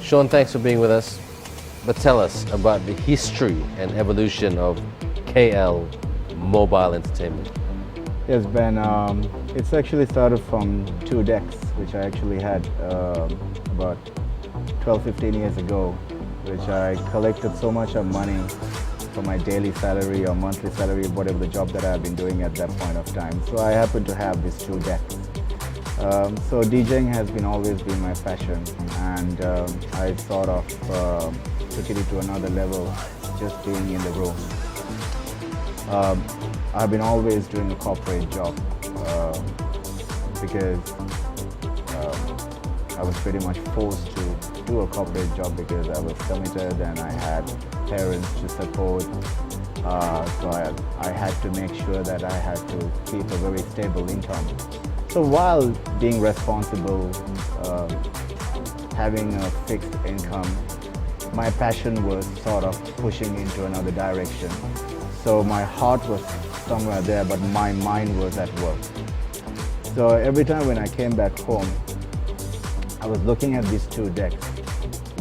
Sean, thanks for being with us. But tell us about the history and evolution of KL Mobile Entertainment. Yes, Ben. It's actually started from 2 decks, which I actually had about 12, 15 years ago, which I collected so much of money for my daily salary or monthly salary, whatever the job that I've been doing at that point of time. So I happen to have these 2 decks. So DJing has always been my passion, and I sort of took it to another level just being in the room. I've been always doing a corporate job because I was pretty much forced to do a corporate job because I was committed and I had parents to support. So I had to make sure that I had to keep a very stable income. So while being responsible, having a fixed income, my passion was sort of pushing into another direction. So my heart was somewhere there, but my mind was at work. So every time when I came back home, I was looking at these 2 decks.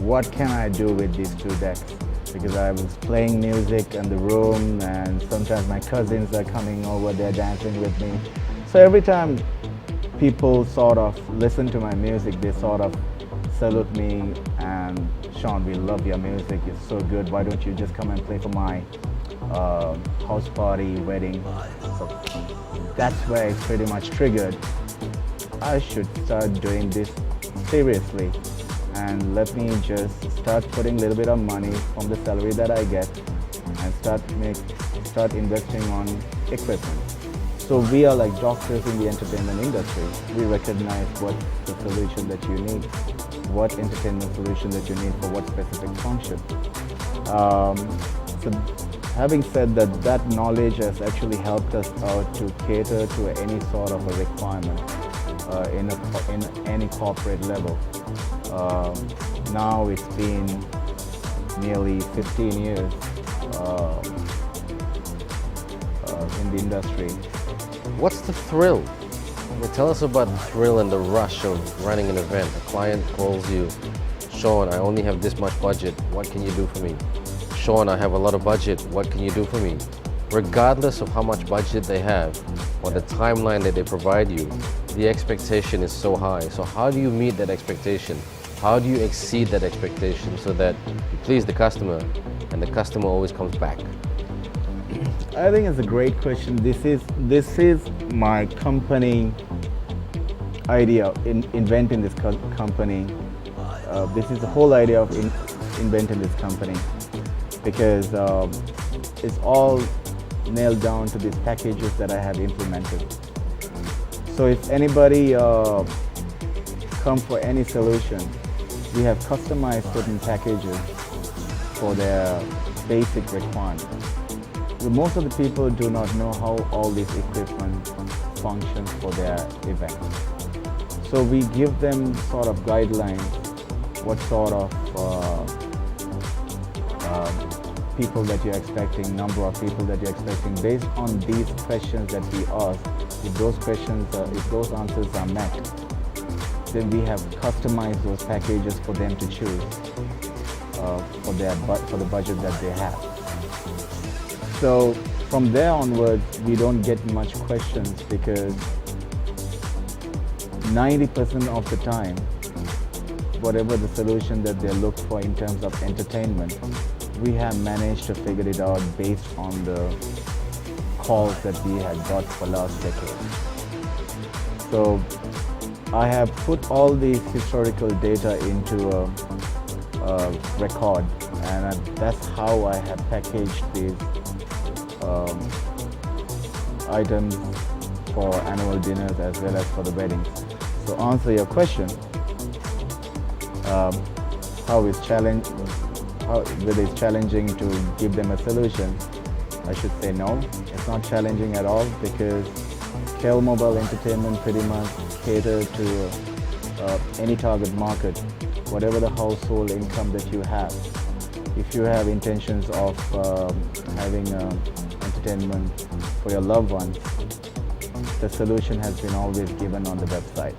What can I do with these 2 decks? Because I was playing music in the room, and sometimes my cousins are coming over, they're dancing with me. So every time people sort of listen to my music, they sort of salute me and, Sean, we love your music, it's so good, why don't you just come and play for my house party, wedding. So that's where it pretty much triggered. I should start doing this seriously, and let me just start putting a little bit of money from the salary that I get and start investing on equipment. So we are like doctors in the entertainment industry. We recognize what the solution that you need, what entertainment solution that you need for what specific function. So having said that, that knowledge has actually helped us out to cater to any sort of a requirement in any corporate level. Now it's been nearly 15 years in the industry. What's the thrill? Tell us about the thrill and the rush of running an event. A client calls you, Sean, I only have this much budget, what can you do for me? Sean, I have a lot of budget, what can you do for me? Regardless of how much budget they have or the timeline that they provide you, the expectation is so high. So how do you meet that expectation? How do you exceed that expectation so that you please the customer and the customer always comes back? I think it's a great question. This is my company idea in inventing this company. This is the whole idea of inventing this company, because it's all nailed down to these packages that I have implemented. So if anybody come for any solution, we have customized certain packages for their basic requirements. Most of the people do not know how all this equipment functions for their event. So we give them sort of guidelines, what sort of people that you're expecting, number of people that you're expecting. Based on these questions that we ask, if those questions, if those answers are met, then we have customized those packages for them to choose for the budget that they have. So from there onwards, we don't get much questions, because 90% of the time, whatever the solution that they look for in terms of entertainment, we have managed to figure it out based on the calls that we had got for last decade. So I have put all these historical data into a record, and that's how I have packaged these items for annual dinners as well as for the weddings. So answer your question, whether it's challenging to give them a solution, I should say no, it's not challenging at all, because KL Mobile Entertainment pretty much caters to any target market, whatever the household income that you have. If you have intentions of having entertainment for your loved ones, the solution has been always given on the website.